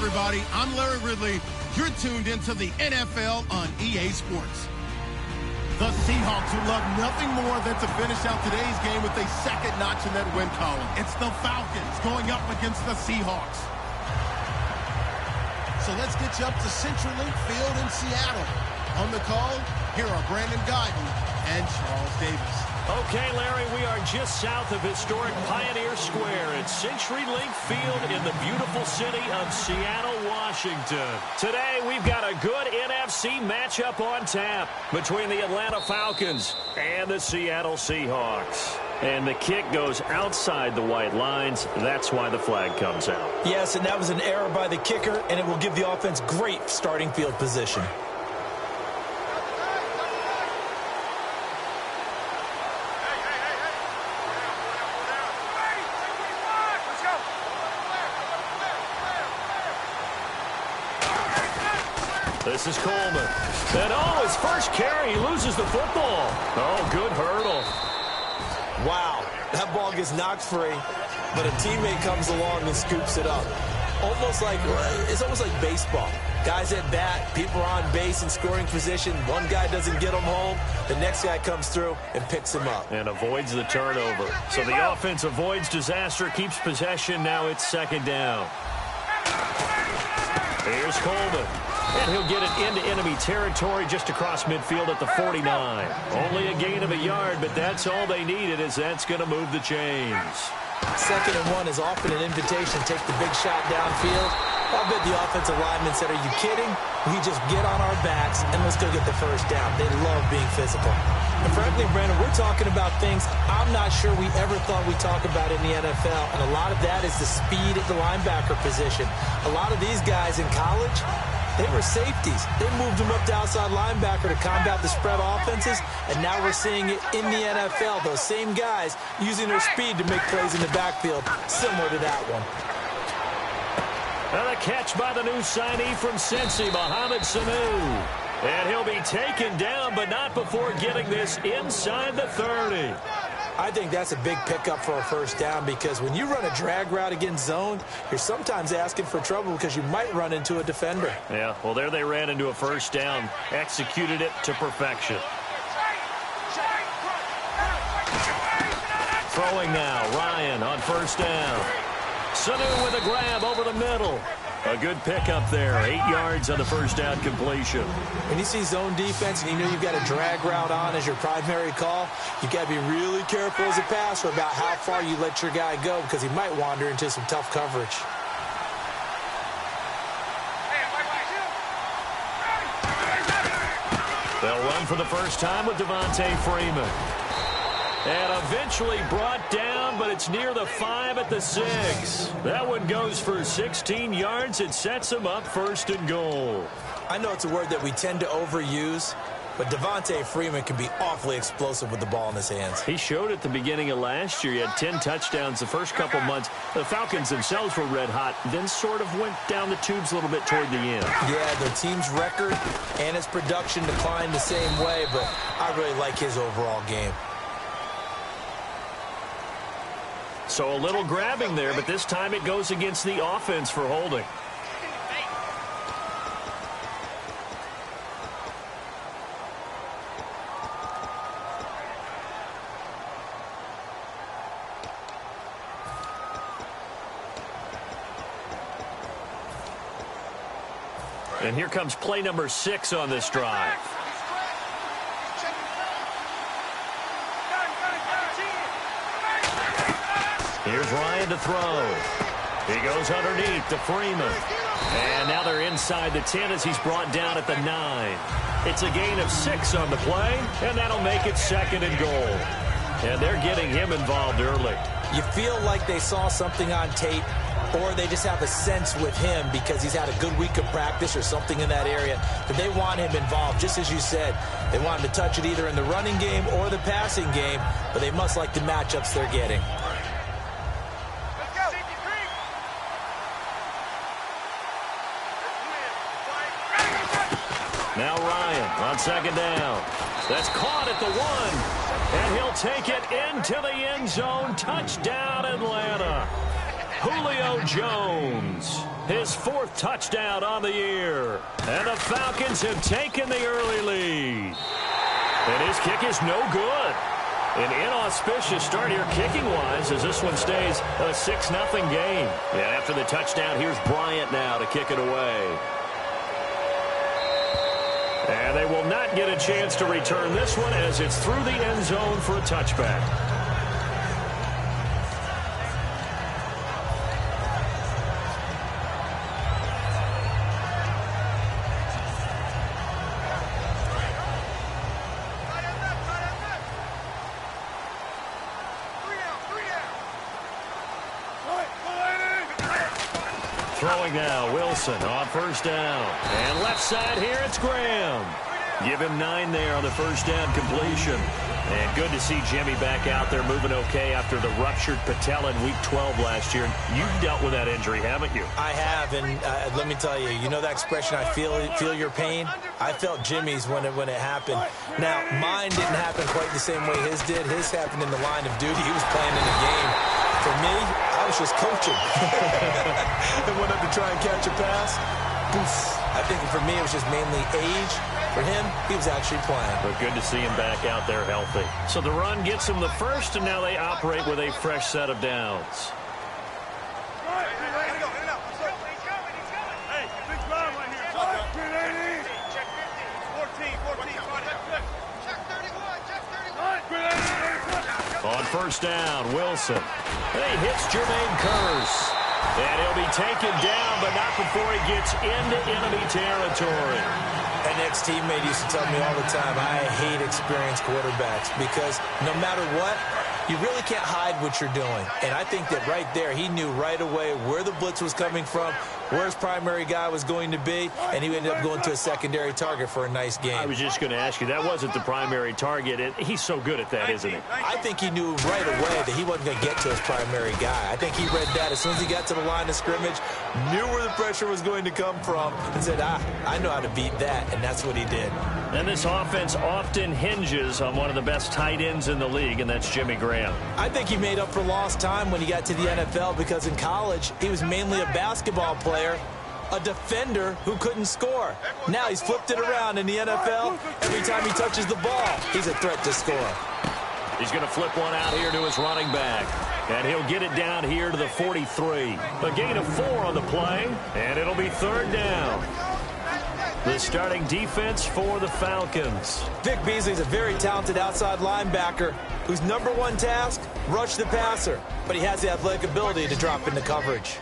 everybody. I'm Larry Ridley. You're tuned into the NFL on EA Sports. The Seahawks would love nothing more than to finish out today's game with a second notch in that win column. It's the Falcons going up against the Seahawks. So let's get you up to CenturyLink Field in Seattle. On the call, here are Brandon Guyton and Charles Davis. Okay, Larry, we are just south of historic Pioneer Square at CenturyLink Field in the beautiful city of Seattle, Washington. Today, we've got a good NFC matchup on tap between the Atlanta Falcons and the Seattle Seahawks. And the kick goes outside the white lines. That's why the flag comes out. Yes, and that was an error by the kicker, and it will give the offense great starting field position. This is Coleman. And, oh, his first carry, he loses the football. Oh, good hurdle. Wow, that ball gets knocked free, but a teammate comes along and scoops it up. It's almost like baseball. Guys at bat, people are on base in scoring position. One guy doesn't get them home. The next guy comes through and picks him up. And avoids the turnover. So the offense avoids disaster, keeps possession. Now it's second down. Here's Coleman. And he'll get it into enemy territory just across midfield at the 49. Only a gain of a yard, but that's all they needed, as that's going to move the chains. 2nd and 1 is often an invitation to take the big shot downfield. I'll bet the offensive lineman said, are you kidding? We just get on our backs and let's go get the first down. They love being physical. And frankly, Brandon, we're talking about things I'm not sure we ever thought we'd talk about in the NFL. And a lot of that is the speed at the linebacker position. A lot of these guys in college, they were safeties. They moved them up to outside linebacker to combat the spread offenses, and now we're seeing it in the NFL. Those same guys using their speed to make plays in the backfield, similar to that one. And a catch by the new signee from Cincy, Mohamed Sanu. And he'll be taken down, but not before getting this inside the 30. I think that's a big pickup for a first down, because when you run a drag route against zone, you're sometimes asking for trouble because you might run into a defender. Yeah, well, there they ran into a first down, executed it to perfection. Throwing now, Ryan on first down. Sanu with a grab over the middle. A good pickup there, 8 yards on the first down completion. When you see zone defense and you know you've got a drag route on as your primary call, you've got to be really careful as a passer about how far you let your guy go, because he might wander into some tough coverage. They'll run for the first time with Devontae Freeman. And eventually brought down, but it's near the 5 at the 6. That one goes for 16 yards. It sets him up 1st and goal. I know it's a word that we tend to overuse, but Devontae Freeman can be awfully explosive with the ball in his hands. He showed at the beginning of last year. He had 10 touchdowns the first couple months. The Falcons themselves were red hot, then sort of went down the tubes a little bit toward the end. Yeah, their team's record and his production declined the same way, but I really like his overall game. So a little grabbing there, but this time it goes against the offense for holding. And here comes play number 6 on this drive. Here's Ryan to throw. He goes underneath to Freeman. And now they're inside the 10 as he's brought down at the 9. It's a gain of 6 on the play, and that'll make it 2nd and goal. And they're getting him involved early. You feel like they saw something on tape, or they just have a sense with him because he's had a good week of practice or something in that area, that they want him involved. Just as you said, they want him to touch it either in the running game or the passing game, but they must like the matchups they're getting. Now Ryan on 2nd down. That's caught at the 1. And he'll take it into the end zone. Touchdown, Atlanta. Julio Jones. His 4th touchdown on the year. And the Falcons have taken the early lead. And his kick is no good. An inauspicious start here kicking-wise as this one stays a 6-0 game. And after the touchdown, here's Bryant now to kick it away. And they will not get a chance to return this one as it's through the end zone for a touchback. Throwing now, Wilson on 1st down. And left side here, it's Graham. Give him 9 there on the 1st down completion. And good to see Jimmy back out there moving okay after the ruptured patella in Week 12 last year. You've dealt with that injury, haven't you? I have, and let me tell you, you know that expression, I feel your pain? I felt Jimmy's when it happened. Now, mine didn't happen quite the same way his did. His happened in the line of duty. He was playing in the game. For me, I was just coaching. And went up to try and catch a pass. I think for me, it was just mainly age. For him, he was actually playing. But good to see him back out there healthy. So the run gets him the first, and now they operate with a fresh set of downs. On 1st down, Wilson. And he hits Jermaine Kearse. And he'll be taken down, but not before he gets into enemy territory. An ex-teammate used to tell me all the time, I hate experienced quarterbacks because no matter what, you really can't hide what you're doing. And I think that right there, he knew right away where the blitz was coming from, where his primary guy was going to be, and he ended up going to a secondary target for a nice game. I was just going to ask you, that wasn't the primary target, and he's so good at that, isn't he? I think he knew right away that he wasn't going to get to his primary guy. I think he read that as soon as he got to the line of scrimmage, knew where the pressure was going to come from, and said, I know how to beat that, and that's what he did. And this offense often hinges on one of the best tight ends in the league, and that's Jimmy Graham. I think he made up for lost time when he got to the NFL because in college, he was mainly a basketball player, a defender who couldn't score. Now he's flipped it around in the NFL. Every time he touches the ball, he's a threat to score. He's going to flip one out here to his running back. And he'll get it down here to the 43. A gain of 4 on the play, and it'll be 3rd down. The starting defense for the Falcons. Vic Beasley's a very talented outside linebacker whose #1 task, rush the passer. But he has the athletic ability to drop into coverage.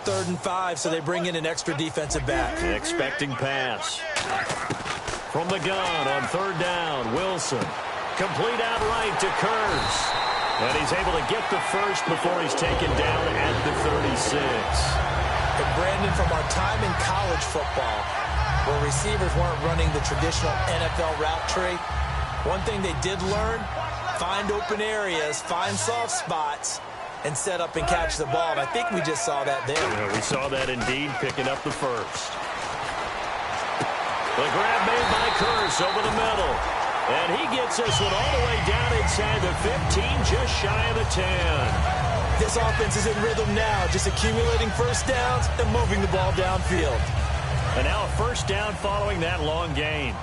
3rd and 5, so they bring in an extra defensive back. Expecting pass. From the gun on 3rd down, Wilson. Complete outright to Kearse. And he's able to get the first before he's taken down at the 36. And Brandon, from our time in college football, where receivers weren't running the traditional NFL route tree, one thing they did learn, find open areas, find soft spots, and set up and catch the ball. And I think we just saw that there. Yeah, we saw that indeed, picking up the first. The grab made by Kearse over the middle. And he gets this one all the way down inside the 15, just shy of the 10. This offense is in rhythm now, just accumulating first downs and moving the ball downfield. And now a first down following that long gain.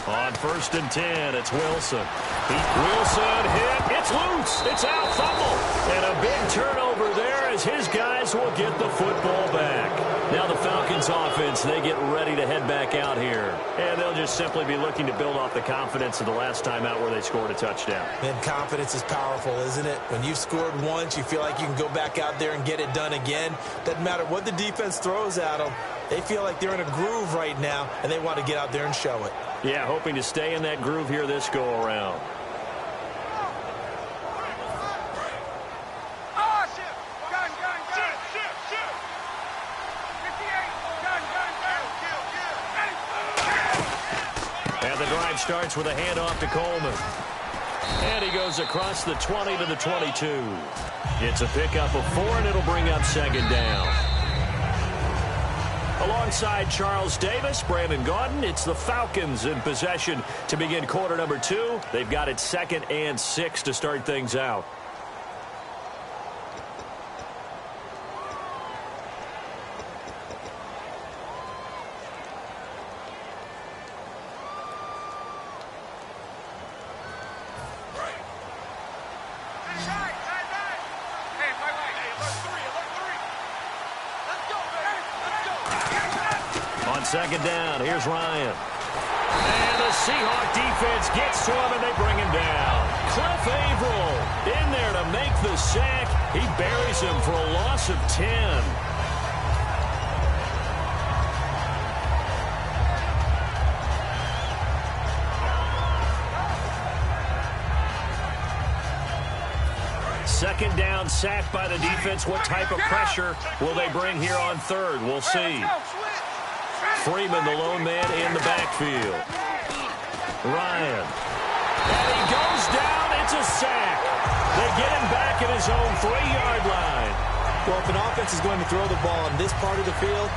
On 1st and 10, it's Wilson. Wilson hit. It's loose. It's out. Fumble. And a big turnover there as his guys will get the football back. Now the Falcons offense, they get ready to head back out here. And they'll just simply be looking to build off the confidence of the last time out where they scored a touchdown. And confidence is powerful, isn't it? When you've scored once, you feel like you can go back out there and get it done again. Doesn't matter what the defense throws at them. They feel like they're in a groove right now, and they want to get out there and show it. Yeah, hoping to stay in that groove here this go-around. And the drive starts with a handoff to Coleman. And he goes across the 20 to the 22. It's a pickup of 4, and it'll bring up 2nd down. A Alongside Charles Davis, Brandon Gaudin, it's the Falcons in possession to begin quarter number 2. They've got it 2nd and 6 to start things out. On 2nd down, here's Ryan. And the Seahawk defense gets to him, and they bring him down. Cliff Averill in there to make the sack. He buries him for a loss of 10. Second down, sack by the defense. What type of pressure will they bring here on 3rd? We'll see. Freeman, the lone man in the backfield. Ryan. And he goes down. It's a sack. They get him back at his own 3-yard line. Well, if an offense is going to throw the ball on this part of the field,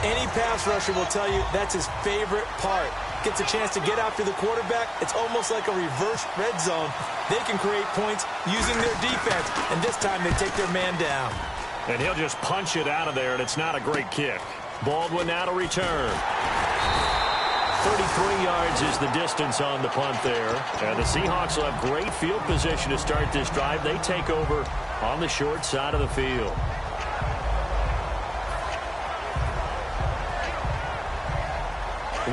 any pass rusher will tell you that's his favorite part. Gets a chance to get after the quarterback. It's almost like a reverse red zone. They can create points using their defense, and this time they take their man down. And he'll just punch it out of there, and it's not a great kick. Baldwin now to return. 33 yards is the distance on the punt there. And the Seahawks will have great field position to start this drive. They take over on the short side of the field.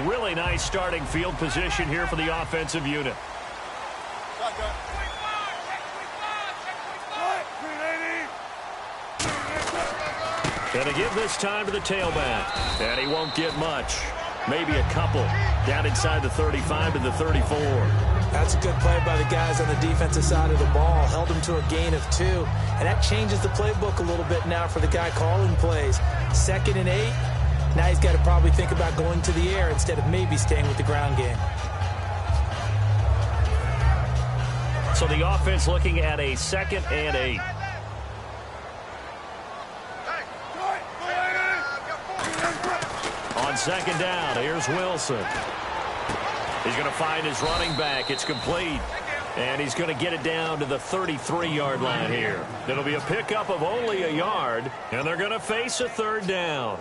Really nice starting field position here for the offensive unit. Gonna give this time to the tailback. And he won't get much. Maybe a couple. Down inside the 35 to the 34. That's a good play by the guys on the defensive side of the ball. Held him to a gain of 2. And that changes the playbook a little bit now for the guy calling plays. 2nd and 8. Now he's got to probably think about going to the air instead of maybe staying with the ground game. So the offense looking at a 2nd and 8. On 2nd down, here's Wilson. He's going to find his running back. It's complete. And he's going to get it down to the 33-yard line here. It'll be a pickup of only a yard, and they're going to face a 3rd down.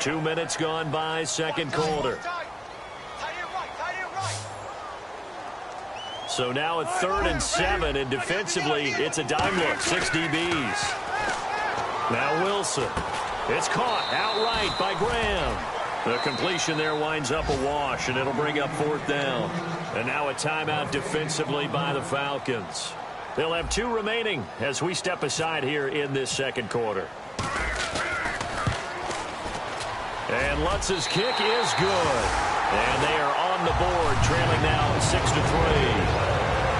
2 minutes gone by, 2nd quarter. So now at 3rd and 7, and defensively, it's a dime look, 6 DBs. Now Wilson. It's caught outright by Graham. The completion there winds up a wash, and it'll bring up 4th down. And now a timeout defensively by the Falcons. They'll have 2 remaining as we step aside here in this 2nd quarter. And Lutz's kick is good. And they are on the board, trailing now 6-3.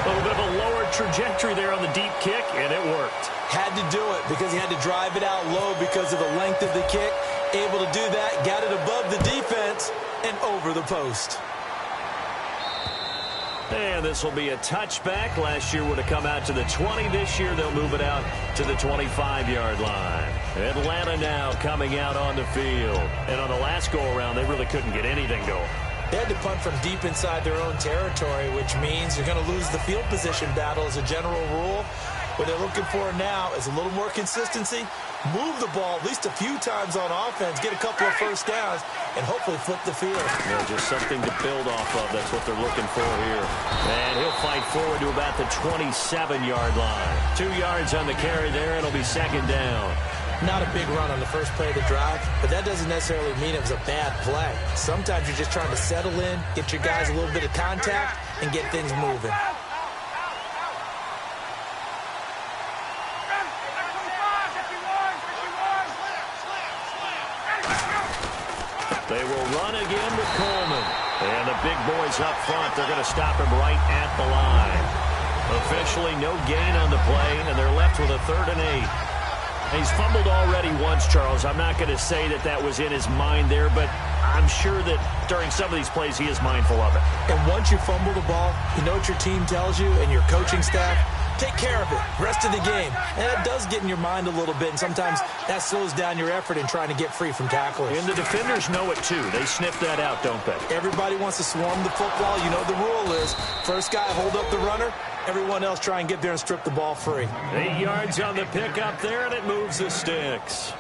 A little bit of a lower trajectory there on the deep kick, and it worked. Had to do it because he had to drive it out low because of the length of the kick. Able to do that, got it above the defense and over the post. And this will be a touchback. Last year would have come out to the 20. This year they'll move it out to the 25-yard line. Atlanta now coming out on the field. And on the last go-around, they really couldn't get anything going. They had to punt from deep inside their own territory, which means you're going to lose the field position battle as a general rule. What they're looking for now is a little more consistency, move the ball at least a few times on offense, get a couple of 1st downs, and hopefully flip the field. Yeah, just something to build off of. That's what they're looking for here. And he'll fight forward to about the 27-yard line. 2 yards on the carry there, and it'll be 2nd down. Not a big run on the first play of the drive, but that doesn't necessarily mean it was a bad play. Sometimes you're just trying to settle in, get your guys a little bit of contact, and get things moving. They will run again with Coleman. And the big boys up front, they're going to stop him right at the line. Officially no gain on the play, and they're left with a 3rd and 8. He's fumbled already once, Charles. I'm not going to say that that was in his mind there, but I'm sure that during some of these plays he is mindful of it. And once you fumble the ball, you know what your team tells you and your coaching staff? take care of it rest of the game. And it does get in your mind a little bit, and sometimes that slows down your effort in trying to get free from tacklers. And the defenders know it, too. They sniff that out, don't they? Everybody wants to swarm the football. You know the rule is first guy hold up the runner, everyone else try and get there and strip the ball free. 8 yards on the pickup there, and it moves the sticks.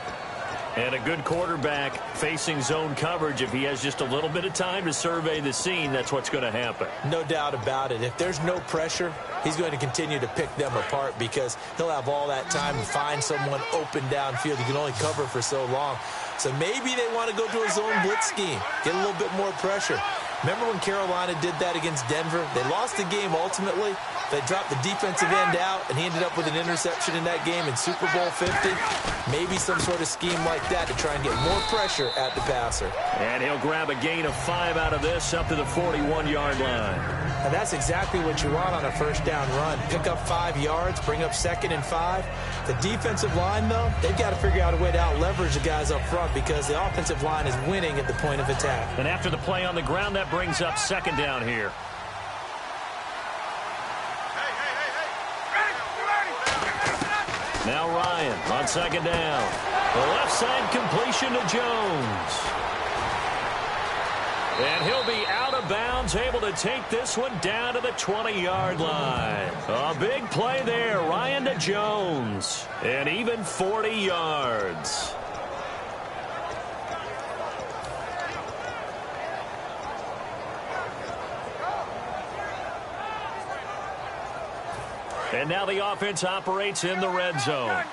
And a good quarterback facing zone coverage, if he has just a little bit of time to survey the scene, that's what's going to happen. No doubt about it. If there's no pressure, he's going to continue to pick them apart because he'll have all that time to find someone open downfield. He can only cover for so long. So maybe they want to go to a zone blitz scheme, get a little bit more pressure. Remember when Carolina did that against Denver? They lost the game ultimately. They dropped the defensive end out, and he ended up with an interception in that game in Super Bowl 50. Maybe some sort of scheme like that to try and get more pressure at the passer. And he'll grab a gain of 5 out of this up to the 41-yard line. And that's exactly what you want on a first down run. Pick up 5 yards, bring up 2nd and 5. The defensive line, though, they've got to figure out a way to out-leverage the guys up front because the offensive line is winning at the point of attack. And after the play on the ground, that brings up 2nd down here. Now Ryan on 2nd down. The left side completion to Jones. And he'll be out of bounds, able to take this one down to the 20-yard line. A big play there, Ryan to Jones. And even 40 yards. And now the offense operates in the red zone.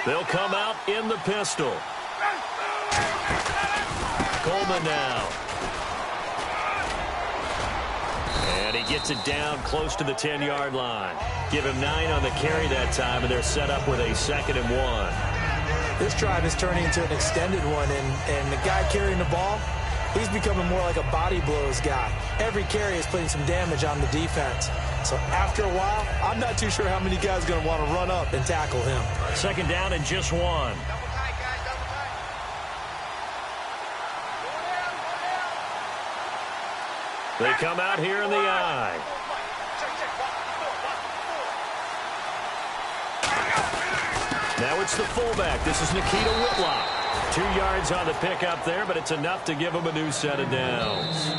They'll come out in the pistol. Coleman now. And he gets it down close to the 10-yard line. Give him 9 on the carry that time, and they're set up with a 2nd and 1. This drive is turning into an extended one, and the guy carrying the ball, he's becoming more like a body blows guy. Every carry is putting some damage on the defense. So after a while, I'm not too sure how many guys are going to want to run up and tackle him. 2nd down and just 1. They come out here in the eye. Now it's the fullback. This is Nikita Whitlock. 2 yards on the pickup there, but it's enough to give him a new set of downs.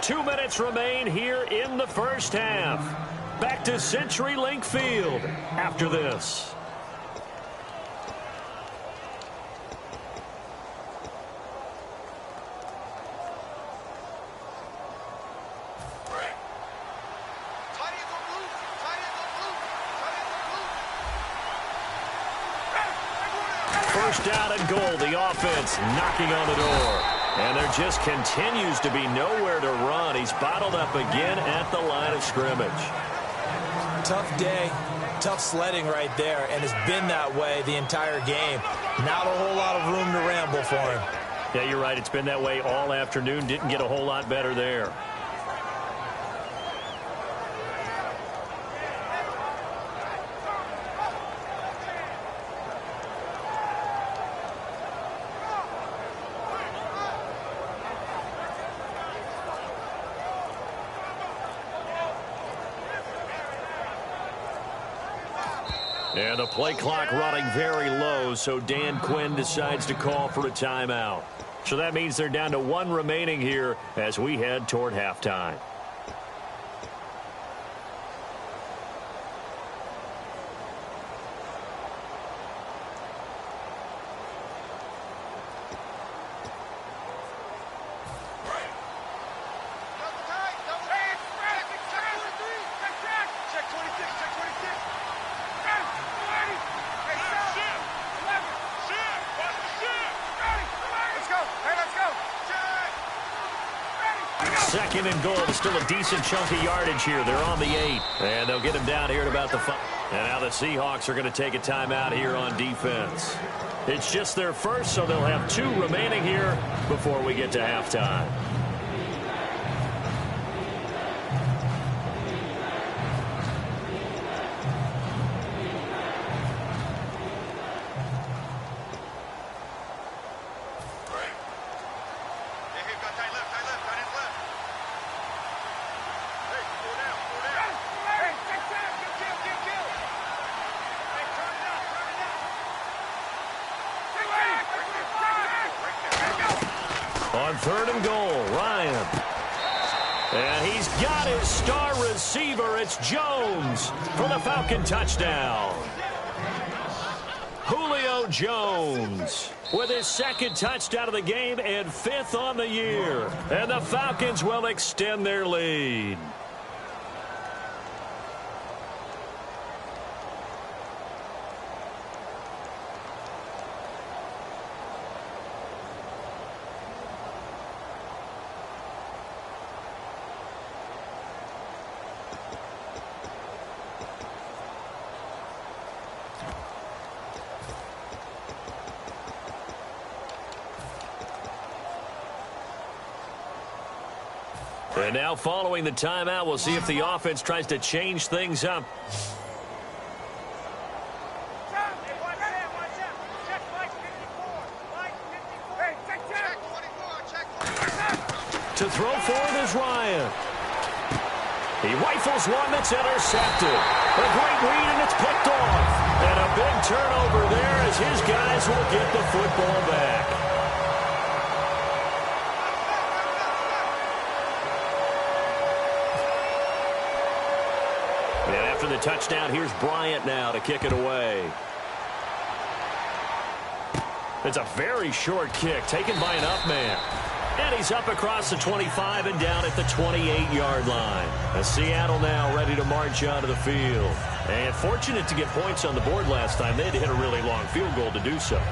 2 minutes remain here in the first half. Back to CenturyLink Field after this. First down and goal. The offense knocking on the door. And there just continues to be nowhere to run. He's bottled up again at the line of scrimmage. Tough day, tough sledding right there, and it's been that way the entire game. Not a whole lot of room to ramble for him. Yeah, you're right. It's been that way all afternoon. Didn't get a whole lot better there. And the play clock running very low, so Dan Quinn decides to call for a timeout. So that means they're down to 1 remaining here as we head toward halftime. Second and goal. Still a decent chunk of yardage here. They're on the 8. And they'll get him down here at about the 5. And now the Seahawks are going to take a timeout here on defense. It's just their first, so they'll have 2 remaining here before we get to halftime. On 3rd and goal, Ryan. And he's got his star receiver. It's Jones for the Falcon touchdown. Julio Jones with his 2nd touchdown of the game and 5th on the year. And the Falcons will extend their lead. And now following the timeout, we'll see if the offense tries to change things up. To throw forward is Ryan. He rifles one that's intercepted. A great read, and it's picked off. And a big turnover there as his guys will get the football back. After the touchdown, here's Bryant now to kick it away. It's a very short kick taken by an up man. And he's up across the 25 and down at the 28-yard line. As Seattle now ready to march onto the field. And fortunate to get points on the board last time. They had to hit a really long field goal to do so.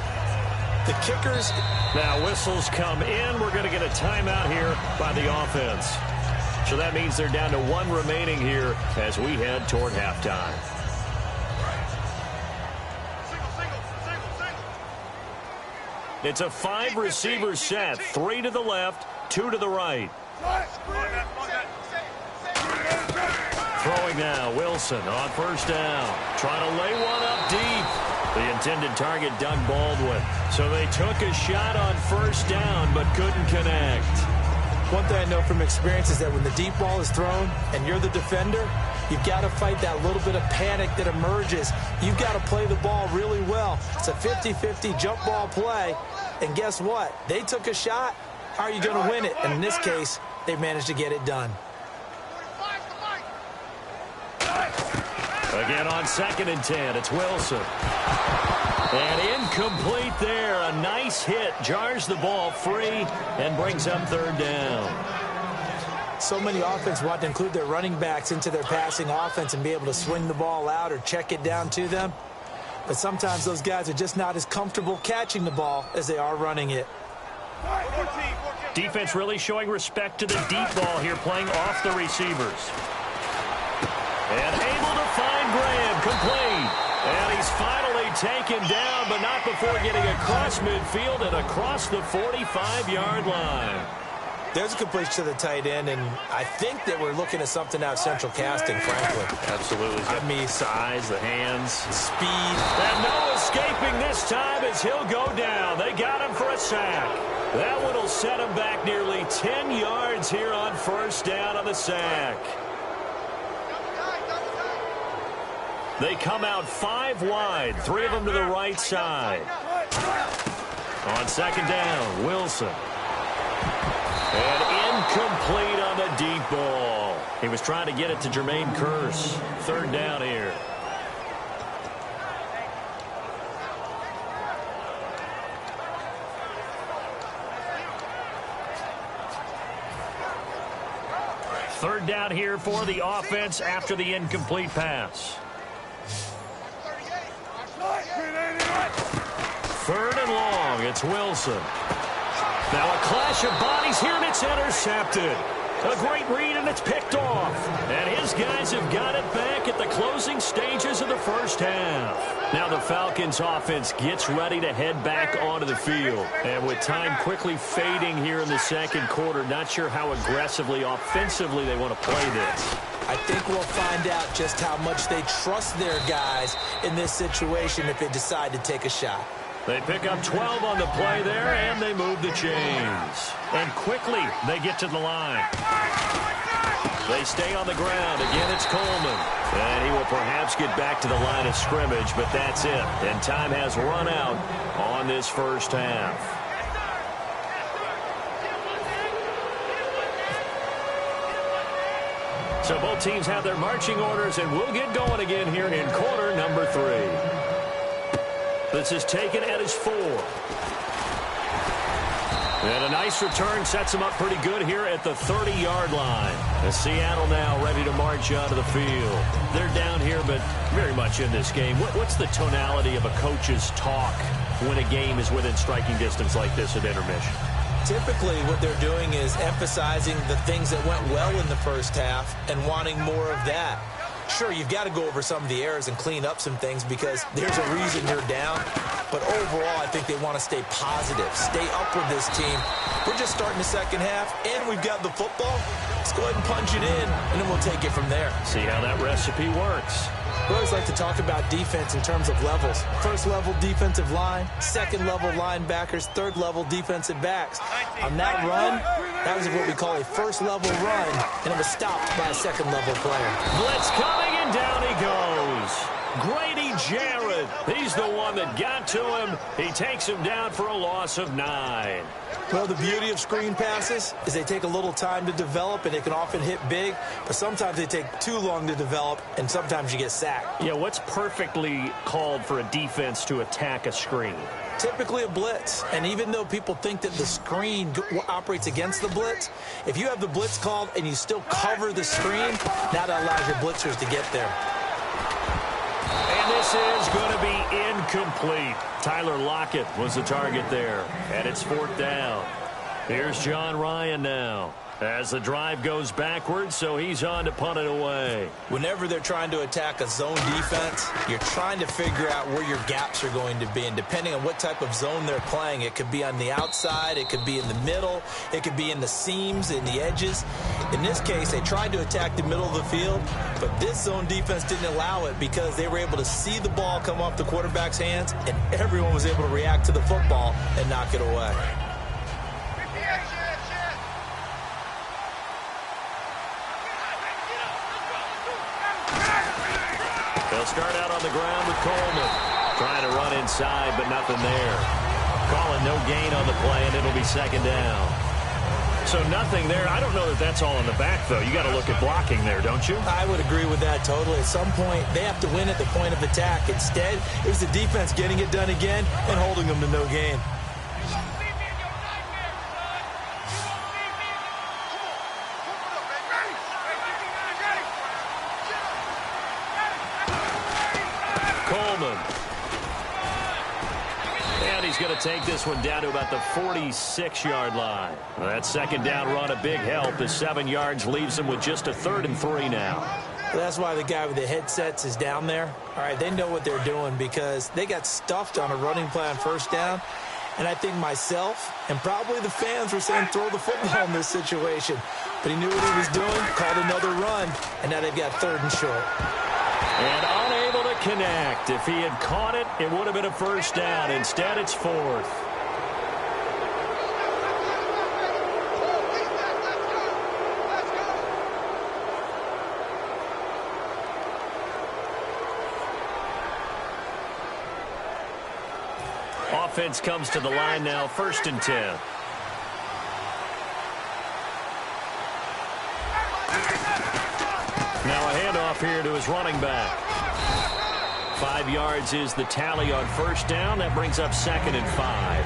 The kickers. Now whistles come in. We're going to get a timeout here by the offense. So that means they're down to 1 remaining here as we head toward halftime. It's a 5-receiver set. 3 to the left, 2 to the right. Throwing now, Wilson on 1st down. Trying to lay one up deep. The intended target, Doug Baldwin. So they took a shot on 1st down but couldn't connect. One thing I know from experience is that when the deep ball is thrown and you're the defender, you've got to fight that little bit of panic that emerges. You've got to play the ball really well. It's a 50-50 jump ball play. And guess what? They took a shot. How are you going to win it? And in this case, they managed to get it done. Again on 2nd and 10, it's Wilson. And incomplete there. A nice hit. Jars the ball free and brings up 3rd down. So many offenses want to include their running backs into their passing offense and be able to swing the ball out or check it down to them. But sometimes those guys are just not as comfortable catching the ball as they are running it. Defense really showing respect to the deep ball here, playing off the receivers. And able to find Graham, complete. And he's finally taken down, but not before getting across midfield and across the 45-yard line. There's a completion to the tight end, and I think that we're looking at something out of central casting, frankly. Absolutely. I mean, size, the hands, speed. And no escaping this time as he'll go down. They got him for a sack. That one will set him back nearly 10 yards here on 1st down on the sack. They come out 5 wide, 3 of them to the right side. On 2nd down, Wilson. And incomplete on the deep ball. He was trying to get it to Jermaine Kearse. 3rd down here. Third down here for the offense after the incomplete pass. 3rd and long, it's Wilson. Now a clash of bodies here, and it's intercepted. A great read, and it's picked off. And his guys have got it back at the closing stages of the 1st half. Now the Falcons offense gets ready to head back onto the field. And with time quickly fading here in the 2nd quarter, not sure how aggressively, offensively they want to play this. I think we'll find out just how much they trust their guys in this situation if they decide to take a shot. They pick up 12 on the play there, and they move the chains. And quickly, they get to the line. They stay on the ground. Again, it's Coleman. And he will perhaps get back to the line of scrimmage, but that's it. And time has run out on this 1st half. So both teams have their marching orders, and we'll get going again here in quarter number 3. This is taken at his 4. And a nice return sets him up pretty good here at the 30-yard line. As Seattle now ready to march onto the field. They're down here, but very much in this game. What's the tonality of a coach's talk when a game is within striking distance like this at intermission? Typically, what they're doing is emphasizing the things that went well in the first half and wanting more of that. Sure, you've got to go over some of the errors and clean up some things because there's a reason you're down. But overall, I think they want to stay positive, stay up with this team. We're just starting the second half, and we've got the football. Let's go ahead and punch it in, and then we'll take it from there. See how that recipe works. We always like to talk about defense in terms of levels. First level defensive line, second level linebackers, third level defensive backs. On that run, that was what we call a first level run, and it was stopped by a second level player. Blitz coming, and down he goes. Grady Jarrett, he's the one that got to him. He takes him down for a loss of 9. Well, the beauty of screen passes is they take a little time to develop, and they can often hit big, but sometimes they take too long to develop, and sometimes you get sacked. Yeah, what's perfectly called for a defense to attack a screen? Typically a blitz, and even though people think that the screen operates against the blitz, if you have the blitz called and you still cover the screen, now that allows your blitzers to get there. And this is going to be incomplete. Tyler Lockett was the target there, and it's 4th down. Here's John Ryan now as the drive goes backwards, so he's on to punt it away. Whenever they're trying to attack a zone defense, you're trying to figure out where your gaps are going to be, and depending on what type of zone they're playing, it could be on the outside, it could be in the middle, it could be in the seams, in the edges. In this case, they tried to attack the middle of the field, but this zone defense didn't allow it because they were able to see the ball come off the quarterback's hands, and everyone was able to react to the football and knock it away. They'll start out on the ground with Coleman. Trying to run inside, but nothing there. Calling no gain on the play, and it'll be 2nd down. So nothing there. I don't know that that's all in the back, though. You got to look at blocking there, don't you? I would agree with that totally. At some point, they have to win at the point of attack. Instead, it was the defense getting it done again and holding them to no gain. Coleman. And he's going to take this one down to about the 46-yard line. Well, that 2nd down run a big help as 7 yards leaves him with just a 3rd and 3 now. Well, that's why the guy with the headsets is down there. All right, they know what they're doing because they got stuffed on a running play on 1st down. And I think myself and probably the fans were saying throw the football in this situation. But he knew what he was doing, called another run, and now they've got 3rd and short. And unable to connect. If he had caught it, it would have been a 1st down. Instead, it's 4th. Offense comes to the line now, 1st and 10. Now a handoff here to his running back. 5 yards is the tally on 1st down. That brings up 2nd and 5.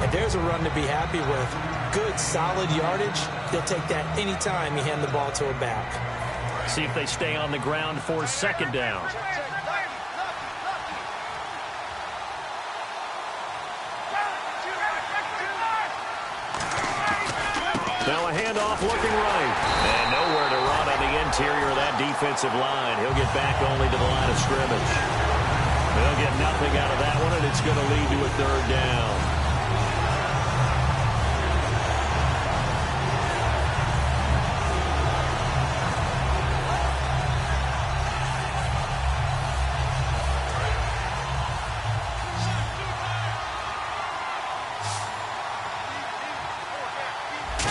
And there's a run to be happy with. Good, solid yardage. He'll take that any time you hand the ball to a back. See if they stay on the ground for 2nd down. Now a handoff looking right. And nowhere to run on the interior of that defensive line. He'll get back only to the line of scrimmage. They'll get nothing out of that one, and it's going to lead to a 3rd down.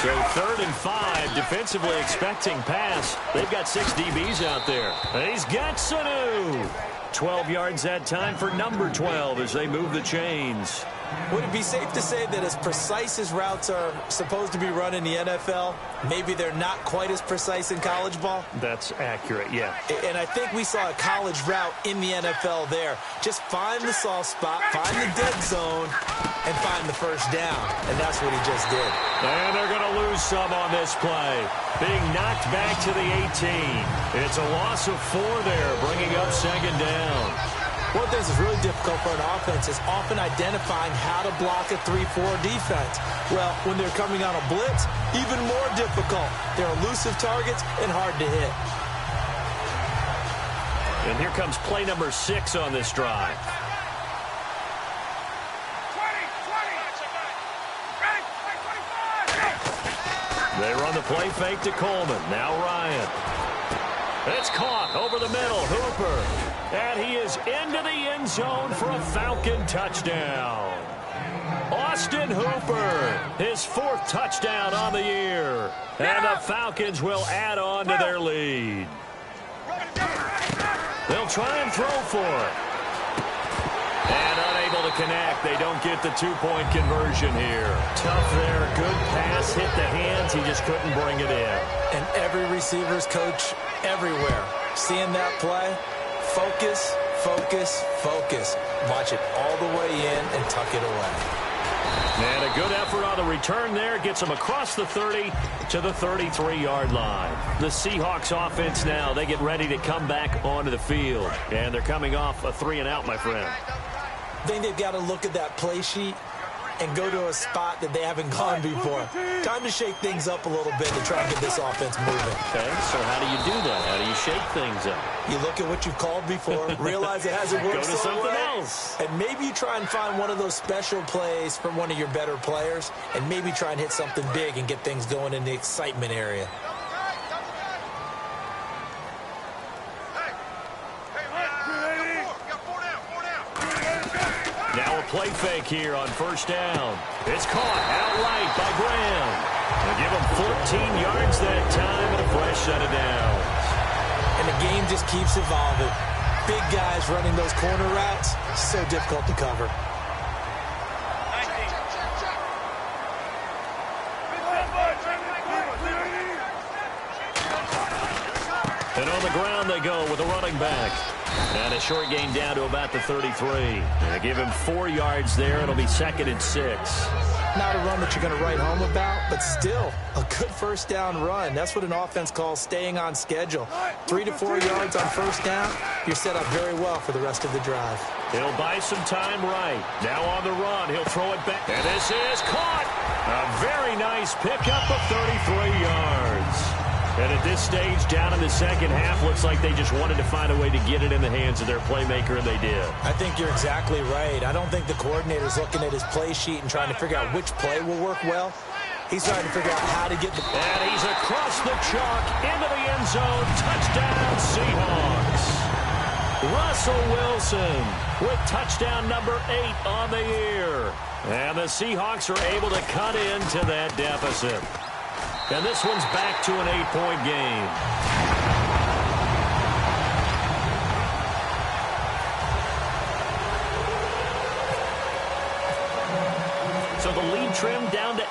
So 3rd and 5, defensively expecting pass. They've got 6 DBs out there. And he's got Sanu. 12 yards that time for number 12 as they move the chains. Would it be safe to say that as precise as routes are supposed to be run in the NFL, maybe they're not quite as precise in college ball? That's accurate, yeah. And I think we saw a college route in the NFL there. Just find the soft spot, find the dead zone, and find the first down. And that's what he just did. And they're going to lose some on this play. Being knocked back to the 18. It's a loss of 4 there, bringing up second down. One of the things that's really difficult for an offense is often identifying how to block a 3-4 defense. Well, when they're coming on a blitz, even more difficult. They're elusive targets and hard to hit. And here comes play number 6 on this drive. They run the play fake to Coleman. Now Ryan. It's caught over the middle. Hooper. And he is into the end zone for a Falcon touchdown. Austin Hooper, his 4th touchdown on the year. And the Falcons will add on to their lead. They'll try and throw for it. And unable to connect. They don't get the 2-point conversion here. Tough there. Good pass. Hit the hands. He just couldn't bring it in. And every receiver's coach everywhere. Seeing that play, focus, focus, focus. Watch it all the way in and tuck it away. And a good effort on the return there. Gets them across the 30 to the 33-yard line. The Seahawks offense now, they get ready to come back onto the field. And they're coming off a 3-and-out, my friend. I think they've got to look at that play sheet and go to a spot that they haven't gone before. Time to shake things up a little bit to try and get this offense moving. Okay, so how do you do that? How do you shake things up? You look at what you've called before, realize it hasn't worked Go to so something well, else. and maybe you try and find one of those special plays from one of your better players, and maybe try and hit something big and get things going in the excitement area. Now a play fake here on first down. It's caught outright by Graham. They'll give him 14 yards that time and a fresh set of downs. And the game just keeps evolving. Big guys running those corner routes, so difficult to cover. And on the ground they go with a running back. And a short gain down to about the 33. They give him 4 yards there. It'll be 2nd and 6. Not a run that you're going to write home about, but still a good first down run. That's what an offense calls staying on schedule. 3 to 4 yards on first down, you're set up very well for the rest of the drive. He'll buy some time right. Now on the run, he'll throw it back. And this is caught. A very nice pickup of 33 yards. And at this stage, down in the second half, looks like they just wanted to find a way to get it in the hands of their playmaker, and they did. I think you're exactly right. I don't think the coordinator's looking at his play sheet and trying to figure out which play will work well. He's trying to figure out how to get the... And he's across the chalk into the end zone. Touchdown, Seahawks. Russell Wilson with touchdown number 8 on the year. And the Seahawks are able to cut into that deficit. And this one's back to an 8-point game. So the lead trimmed down to 8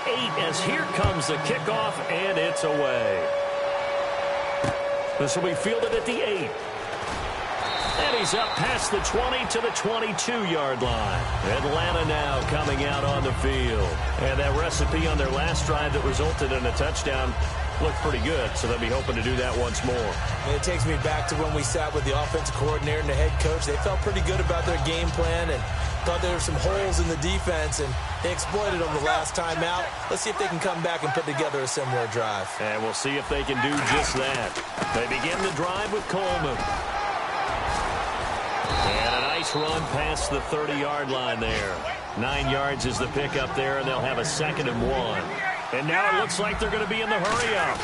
as here comes the kickoff, and it's away. This will be fielded at the 8. And he's up past the 20 to the 22-yard line. Atlanta now coming out on the field. And that recipe on their last drive that resulted in a touchdown looked pretty good, so they'll be hoping to do that once more. And it takes me back to when we sat with the offensive coordinator and the head coach. They felt pretty good about their game plan and thought there were some holes in the defense, and they exploited them the last time out. Let's see if they can come back and put together a similar drive. And we'll see if they can do just that. They begin the drive with Coleman. And a nice run past the 30-yard line there. 9 yards is the pickup there, and they'll have a 2nd and 1. And now it looks like they're going to be in the hurry-up.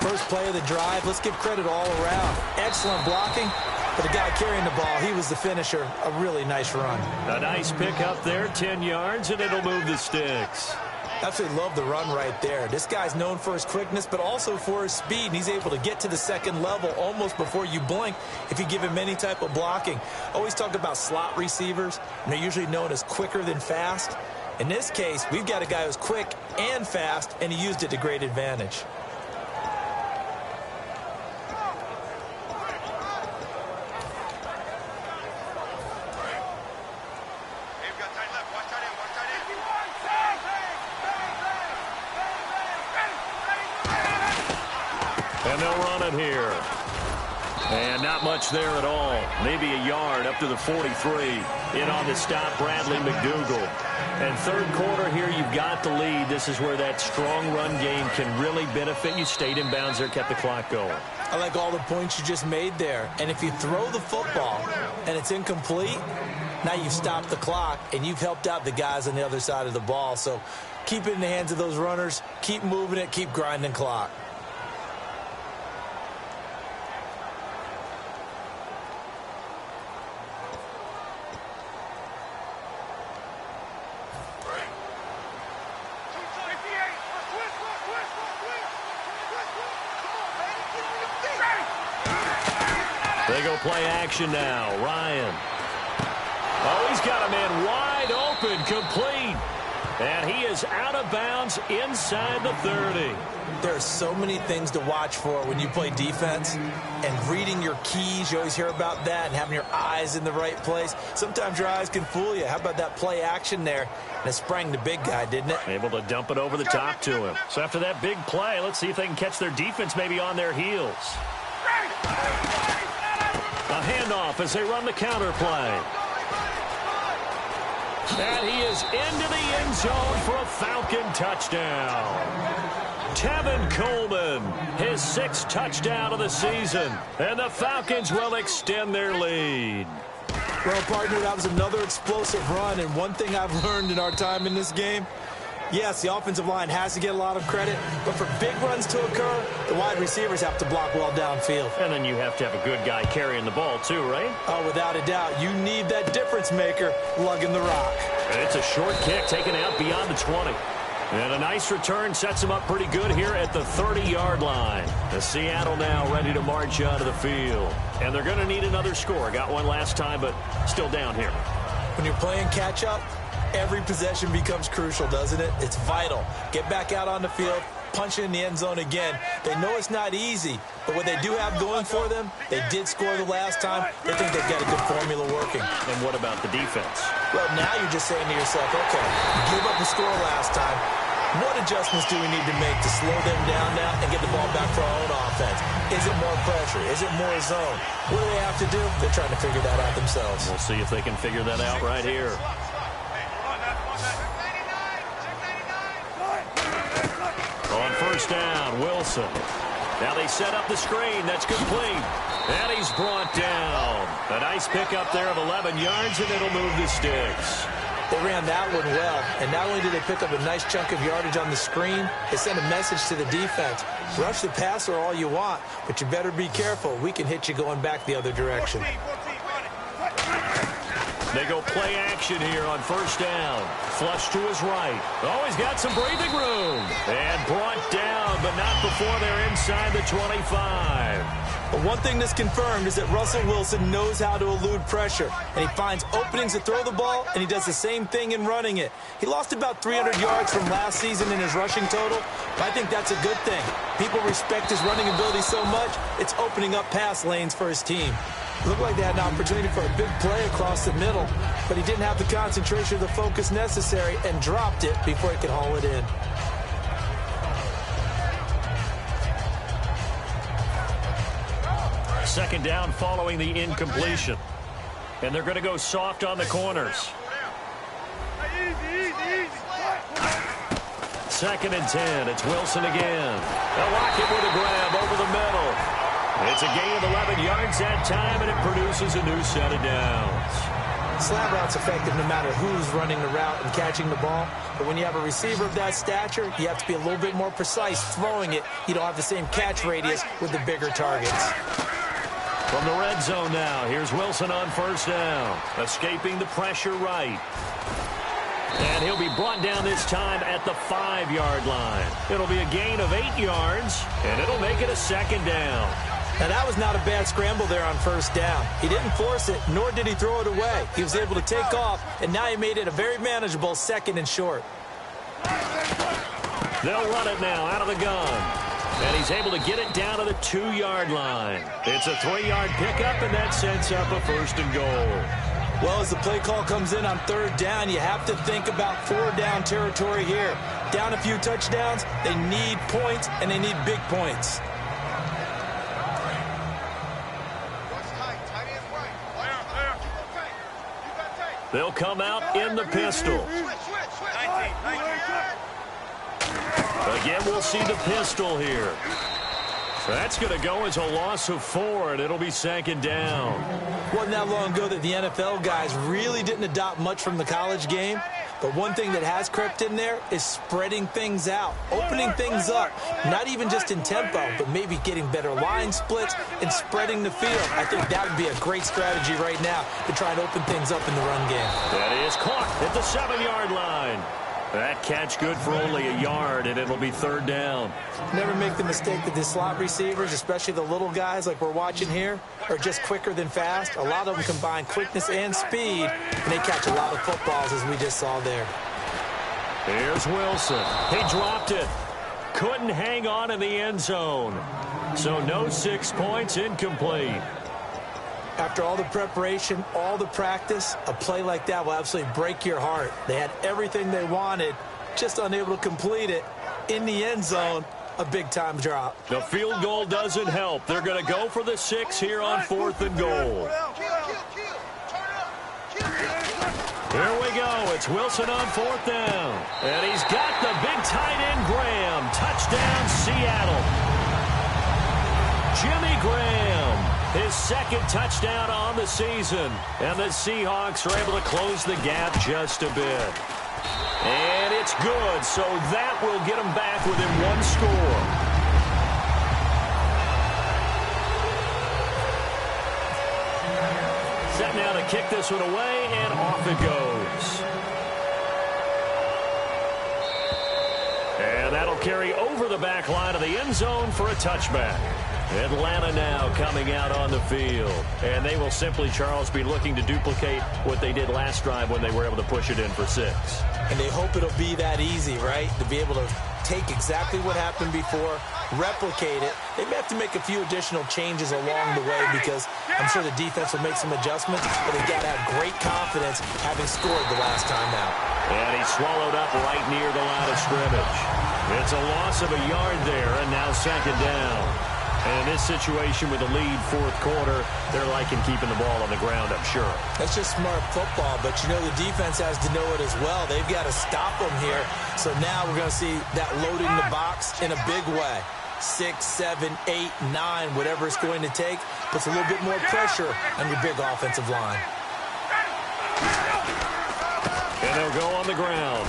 First play of the drive. Let's give credit all around. Excellent blocking. But the guy carrying the ball, he was the finisher. A really nice run. A nice pickup there, 10 yards, and it'll move the sticks. Absolutely love the run right there. This guy's known for his quickness, but also for his speed. And he's able to get to the second level almost before you blink if you give him any type of blocking. Always talk about slot receivers, and they're usually known as quicker than fast. In this case, we've got a guy who's quick and fast, and he used it to great advantage. And they'll run it here. And not much there at all. Maybe a yard up to the 43. In on the stop, Bradley McDougal. And third quarter here, you've got the lead. This is where that strong run game can really benefit you. Stayed in bounds there, kept the clock going. I like all the points you just made there. And if you throw the football and it's incomplete, now you've stopped the clock and you've helped out the guys on the other side of the ball. So keep it in the hands of those runners. Keep moving it. Keep grinding clock. They go play action now. Ryan. Oh, he's got a man wide open, complete. And he is out of bounds inside the 30. There are so many things to watch for when you play defense. And reading your keys, you always hear about that, and having your eyes in the right place. Sometimes your eyes can fool you. How about that play action there? And it sprang the big guy, didn't it? Able to dump it over the top to him. So after that big play, let's see if they can catch their defense maybe on their heels. A handoff as they run the counter play. And he is into the end zone for a Falcon touchdown. Tevin Coleman, his 6th touchdown of the season. And the Falcons will extend their lead. Well, partner, that was another explosive run. And one thing I've learned in our time in this game, yes, the offensive line has to get a lot of credit, but for big runs to occur, the wide receivers have to block well downfield. And then you have to have a good guy carrying the ball too, right? Oh, without a doubt. You need that difference maker lugging the rock. And it's a short kick taken out beyond the 20. And a nice return sets him up pretty good here at the 30-yard line. The Seattle now ready to march onto the field. And they're going to need another score. Got one last time, but still down here. When you're playing catch-up, every possession becomes crucial, doesn't it? It's vital. Get back out on the field, punch it in the end zone again. They know it's not easy, but what they do have going for them, they did score the last time. They think they've got a good formula working. And what about the defense? Well, now you're just saying to yourself, okay, give up a score last time. What adjustments do we need to make to slow them down now and get the ball back for our own offense? Is it more pressure? Is it more zone? What do they have to do? They're trying to figure that out themselves. We'll see if they can figure that out right here. On first down, Wilson. Now they set up the screen. That's complete. And he's brought down. A nice pickup there of 11 yards, and it'll move the sticks. They ran that one well, and not only did they pick up a nice chunk of yardage on the screen, they sent a message to the defense. Rush the passer all you want, but you better be careful. We can hit you going back the other direction. They go play action here on first down. Flush to his right. Oh, he's got some breathing room. And brought down, but not before they're inside the 25. But one thing that's confirmed is that Russell Wilson knows how to elude pressure, and he finds openings to throw the ball, and he does the same thing in running it. He lost about 300 yards from last season in his rushing total, but I think that's a good thing. People respect his running ability so much, it's opening up pass lanes for his team. It looked like they had an opportunity for a big play across the middle, but he didn't have the concentration or the focus necessary and dropped it before he could haul it in. Second down following the incompletion. And they're going to go soft on the corners. Second and 10. It's Wilson again. They'll lock it with a grab over the middle. It's a gain of 11 yards that time, and it produces a new set of downs. Slant route's effective no matter who's running the route and catching the ball. But when you have a receiver of that stature, you have to be a little bit more precise throwing it. You don't have the same catch radius with the bigger targets. From the red zone now, here's Wilson on first down. Escaping the pressure right. And he'll be brought down this time at the 5-yard line. It'll be a gain of 8 yards, and it'll make it a second down. Now, that was not a bad scramble there on first down. He didn't force it, nor did he throw it away. He was able to take off, and now he made it a very manageable 2nd and short. They'll run it now out of the gun. And he's able to get it down to the 2-yard line. It's a 3-yard pickup, and that sets up a 1st and goal. Well, as the play call comes in on 3rd down, you have to think about 4-down territory here. Down a few touchdowns, they need points, and they need big points. They'll come out in the pistol. Again, we'll see the pistol here. So that's going to go as a loss of 4, and it'll be 2nd down. Wasn't that long ago that the NFL guys really didn't adopt much from the college game. But one thing that has crept in there is spreading things out, opening things up, not even just in tempo, but maybe getting better line splits and spreading the field. I think that would be a great strategy right now to try and open things up in the run game. That is caught at the 7-yard line. That catch good for only a yard, and it'll be 3rd down. Never make the mistake that the slot receivers, especially the little guys like we're watching here, are just quicker than fast. A lot of them combine quickness and speed, and they catch a lot of footballs, as we just saw there. Here's Wilson. He dropped it. Couldn't hang on in the end zone. So no 6 points, incomplete. After all the preparation, all the practice, a play like that will absolutely break your heart. They had everything they wanted, just unable to complete it. In the end zone, a big-time drop. The field goal doesn't help. They're going to go for the 6 here on 4th and goal. Here we go. It's Wilson on 4th down. And he's got the big tight end, Graham. Touchdown, Seattle. Jimmy Graham. His 2nd touchdown on the season. And the Seahawks are able to close the gap just a bit. And it's good, so that will get them back within 1 score. Set now to kick this one away, and off it goes. And that'll carry over the back line of the end zone for a touchback. Atlanta now coming out on the field. And they will simply, Charles, be looking to duplicate what they did last drive when they were able to push it in for 6. And they hope it'll be that easy, right? To be able to take exactly what happened before, replicate it. They may have to make a few additional changes along the way because I'm sure the defense will make some adjustments, but they've got to have great confidence having scored the last time out. And he swallowed up right near the line of scrimmage. It's a loss of a yard there, and now 2nd down. And in this situation with the lead 4th quarter, they're liking keeping the ball on the ground, I'm sure. That's just smart football, but you know the defense has to know it as well. They've got to stop them here. So now we're going to see that loading the box in a big way. 6, 7, 8, 9, whatever it's going to take, puts a little bit more pressure on your big offensive line. And they'll go on the ground.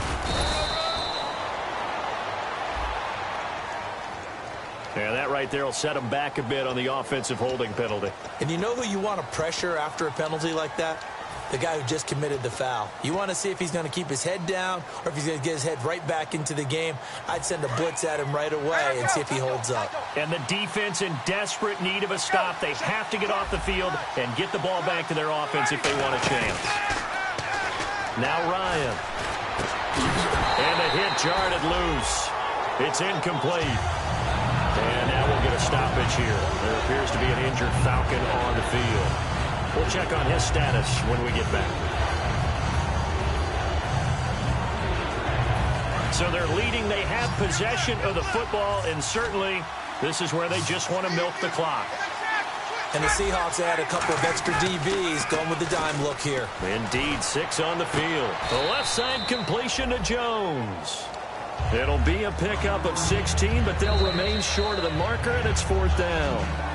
Yeah, that right there will set them back a bit on the offensive holding penalty. And you know who you want to pressure after a penalty like that? The guy who just committed the foul. You want to see if he's going to keep his head down or if he's going to get his head right back into the game. I'd send a blitz at him right away and see if he holds up. And the defense in desperate need of a stop. They have to get off the field and get the ball back to their offense if they want a chance. Now Ryan. And the hit jarred it loose. It's incomplete. And now we'll get a stoppage here. There appears to be an injured Falcon on the field. We'll check on his status when we get back. So they're leading. They have possession of the football, and certainly this is where they just want to milk the clock. And the Seahawks add a couple of extra DBs going with the dime look here. Indeed, 6 on the field. The left side completion to Jones. It'll be a pickup of 16, but they'll remain short of the marker, and it's 4th down.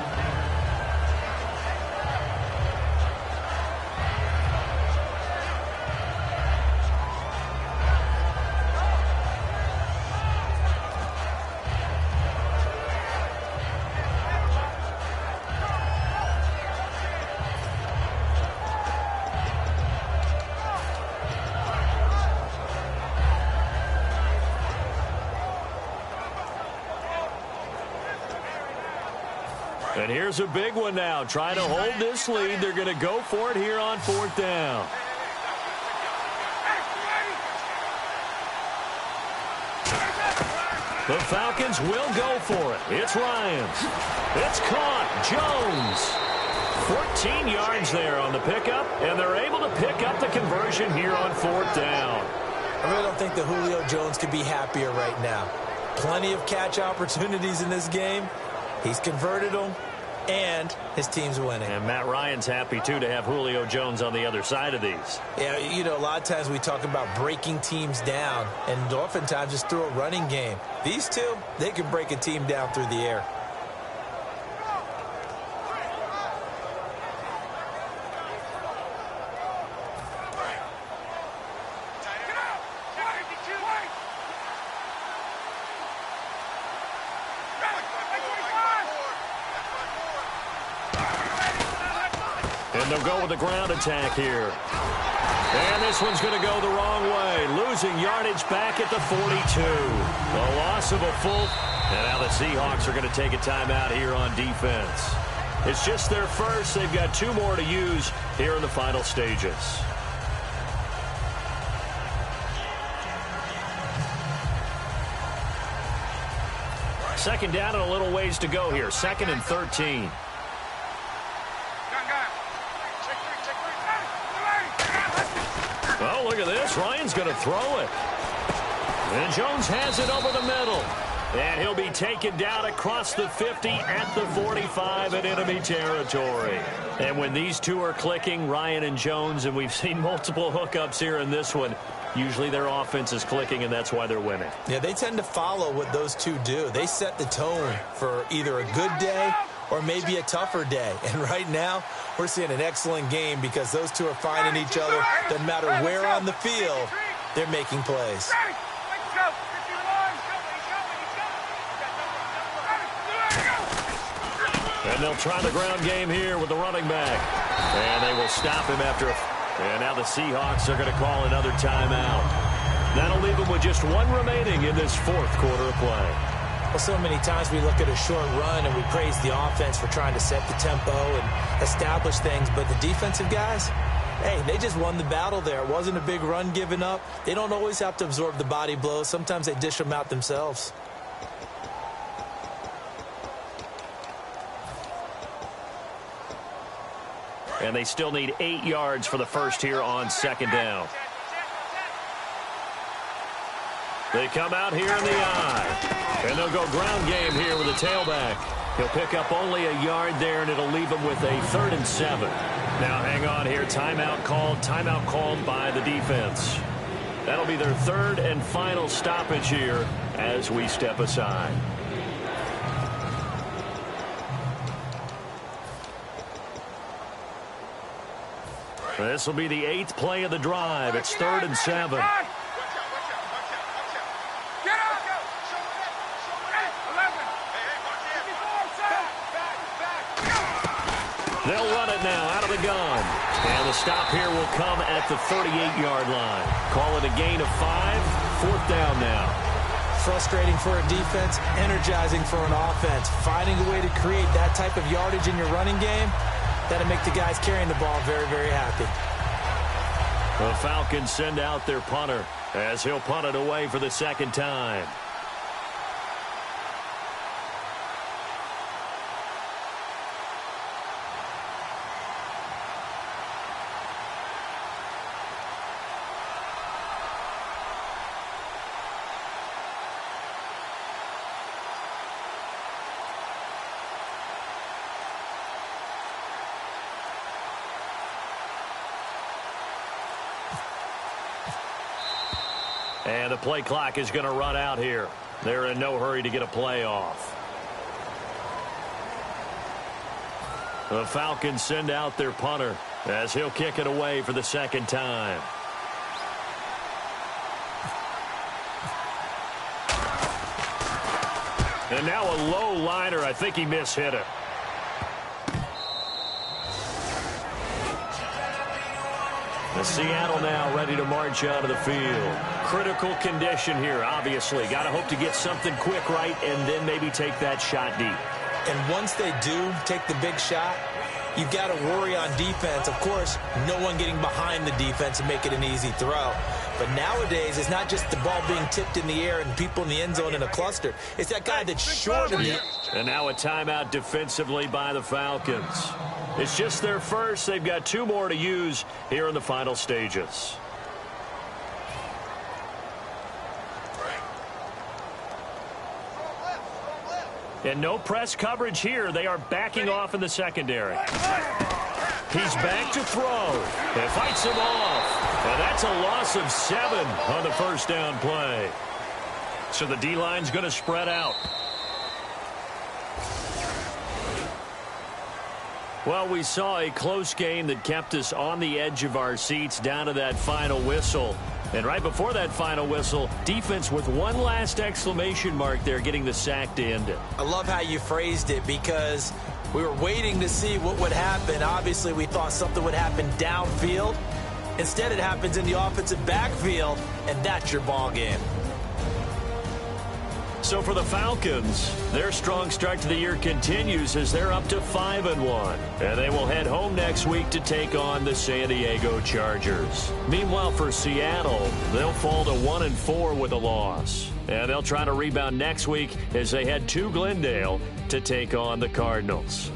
And here's a big one now. Trying to hold this lead. They're going to go for it here on 4th down. The Falcons will go for it. It's Ryans. It's caught. Jones. 14 yards there on the pickup, and they're able to pick up the conversion here on 4th down. I really don't think that Julio Jones could be happier right now. Plenty of catch opportunities in this game. He's converted them, and his team's winning. And Matt Ryan's happy, too, to have Julio Jones on the other side of these. Yeah, you know, a lot of times we talk about breaking teams down, and oftentimes just through a running game. These two, they can break a team down through the air. And they'll go with the ground attack here. And this one's going to go the wrong way. Losing yardage back at the 42. A loss of a full. And now the Seahawks are going to take a timeout here on defense. It's just their first. They've got 2 more to use here in the final stages. Second down and a little ways to go here. 2nd and 13. Oh, look at this. Ryan's going to throw it. And Jones has it over the middle. And he'll be taken down across the 50 at the 45 in enemy territory. And when these two are clicking, Ryan and Jones, and we've seen multiple hookups here in this one, usually their offense is clicking, and that's why they're winning. Yeah, they tend to follow what those two do. They set the tone for either a good day or maybe a tougher day. And right now, we're seeing an excellent game because those two are finding each other. Doesn't matter where on the field, they're making plays. And they'll try the ground game here with the running back. And they will stop him after. And now the Seahawks are going to call another timeout. That'll leave them with just 1 remaining in this 4th quarter of play. Well, so many times we look at a short run and we praise the offense for trying to set the tempo and establish things. But the defensive guys, hey, they just won the battle there. It wasn't a big run given up. They don't always have to absorb the body blows. Sometimes they dish them out themselves. And they still need 8 yards for the first here on 2nd down. They come out here in the eye. And they'll go ground game here with a tailback. He'll pick up only a yard there, and it'll leave him with a 3rd and 7. Now hang on here. Timeout called by the defense. That'll be their 3rd and final stoppage here as we step aside. This will be the 8th play of the drive. It's 3rd and 7. They'll run it now out of the gun. And the stop here will come at the 38-yard line. Call it a gain of 5. 4th down now. Frustrating for a defense, energizing for an offense. Finding a way to create that type of yardage in your running game, that'll make the guys carrying the ball very, very happy. The Falcons send out their punter as he'll punt it away for the 2nd time. And the play clock is going to run out here. They're in no hurry to get a play off. The Falcons send out their punter as he'll kick it away for the 2nd time. And now a low liner. I think he mishit it. The Seattle now ready to march out of the field. Critical condition here, obviously. Got to hope to get something quick right and then maybe take that shot deep. And once they do take the big shot, you've got to worry on defense. Of course, no one getting behind the defense and make it an easy throw. But nowadays, it's not just the ball being tipped in the air and people in the end zone in a cluster. It's that guy that's short in the... And now a timeout defensively by the Falcons. It's just their first. They've got 2 more to use here in the final stages. And no press coverage here. They are backing off in the secondary. He's back to throw. And fights him off. And that's a loss of 7 on the first down play. So the D-line's going to spread out. Well, we saw a close game that kept us on the edge of our seats down to that final whistle. And right before that final whistle, defense with one last exclamation mark there, getting the sack to end it. I love how you phrased it, because we were waiting to see what would happen. Obviously, we thought something would happen downfield. Instead, it happens in the offensive backfield, and that's your ball game. So for the Falcons, their strong start to the year continues as they're up to 5-1. And they will head home next week to take on the San Diego Chargers. Meanwhile, for Seattle, they'll fall to 1-4 with a loss. And they'll try to rebound next week as they head to Glendale to take on the Cardinals.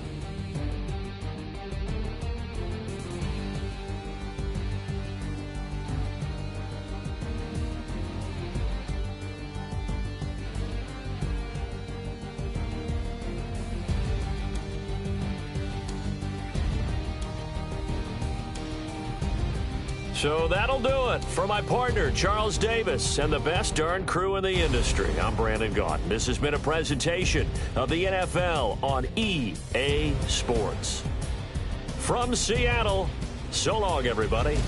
So that'll do it. For my partner, Charles Davis, and the best darn crew in the industry, I'm Brandon Gaudin. This has been a presentation of the NFL on EA Sports. From Seattle, so long, everybody.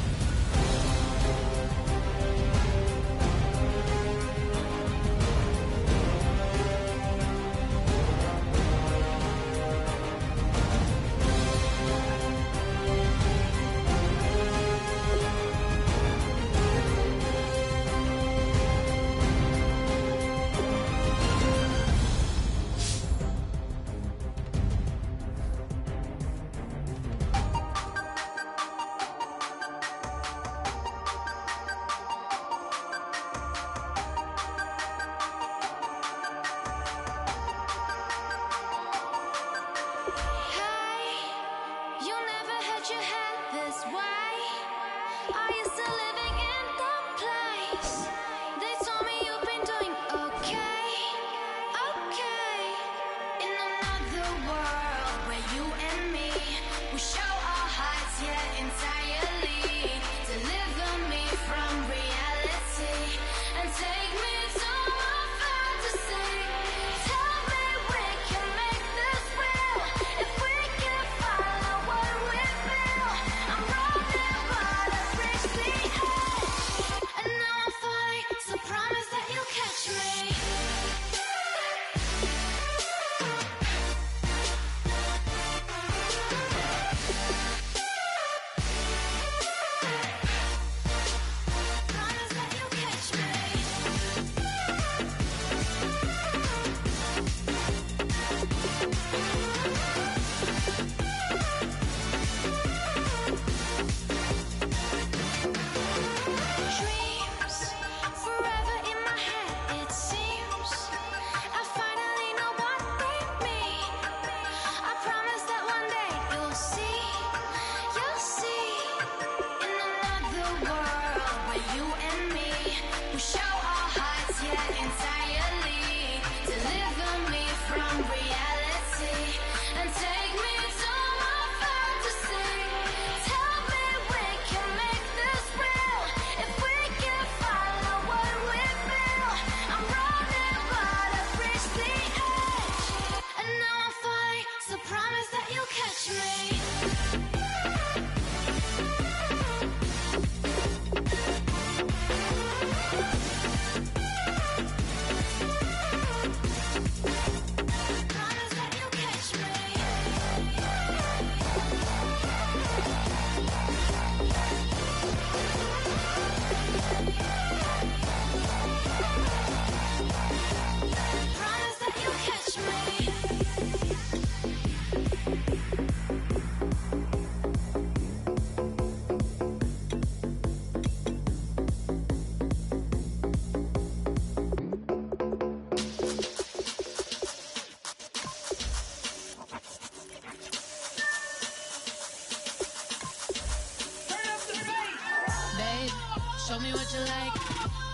show me what you like.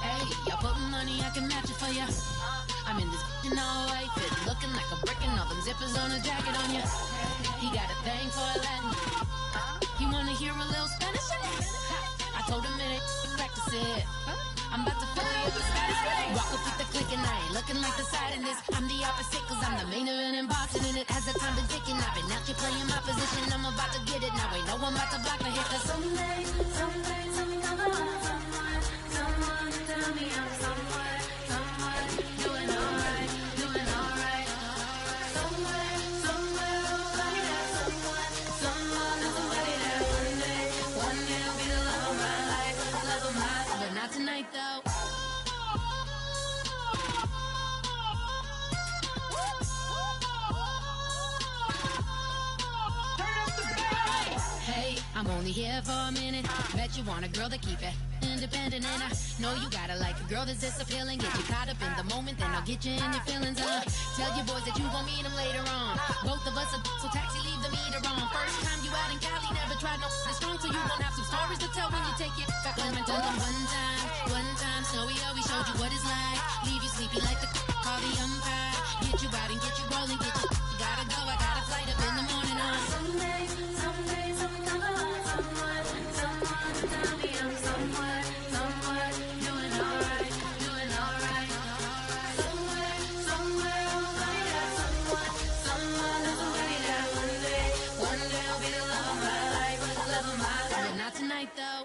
Hey, y'all putting money, I can match it for ya. I'm in this in all white fit, looking like a brick and all them zippers on a jacket on ya. He got a thing for a Latin. He wanna hear a little Spanish? I told him it ain't practice it. I'm about to fill you up with status. Walk up with the click and I ain't looking like the side in this. I'm the opposite cause I'm the main event in boxing and it has the time been ticking. I've been out here playing my position, I'm about to get it. Now ain't no one about to block the hit cause someday, something come along. Someone tell me I'm someone doing alright. Somewhere, somebody that someone is somebody that one day will be the love of my life, but not tonight though. Hey, I'm only here for a minute. Bet you want a girl to keep it independent, and I know you gotta like a girl that's this appealing. Get you caught up in the moment, then I'll get you in your feelings. Tell your boys that you gon' meet them later on. Both of us are so taxi, leave the meter on. First time you out in Cali, never tried no strong, so you gon' have some stories to tell when you take it back home and tell them one time, Snowy always showed you what it's like. Leave you sleepy like the call the umpire. Get you out and get you rolling, get you gotta go. I got a flight up in the morning on someday, something come along. Someone tell me I'm someone doing alright. Somewhere, somebody that someone is somebody that one day will be the love of my life, but not tonight though.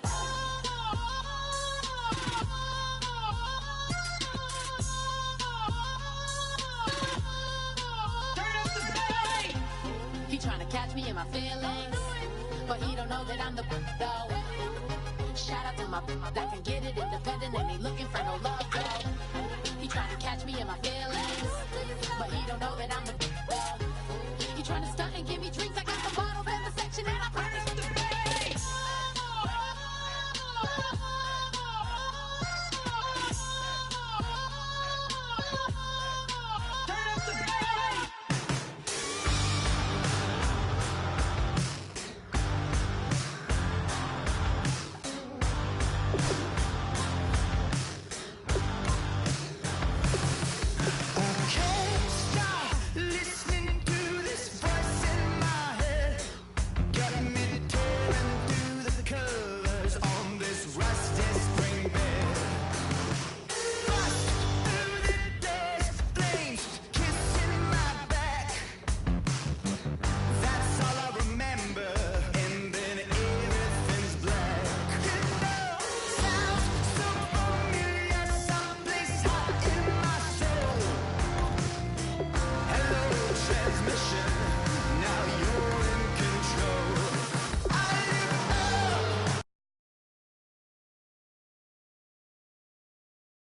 He tryna catch me in my feelings, but he don't know that I'm the though. Shout out to my that can get it independent and ain't looking for no love though. He tryna catch me in my feelings,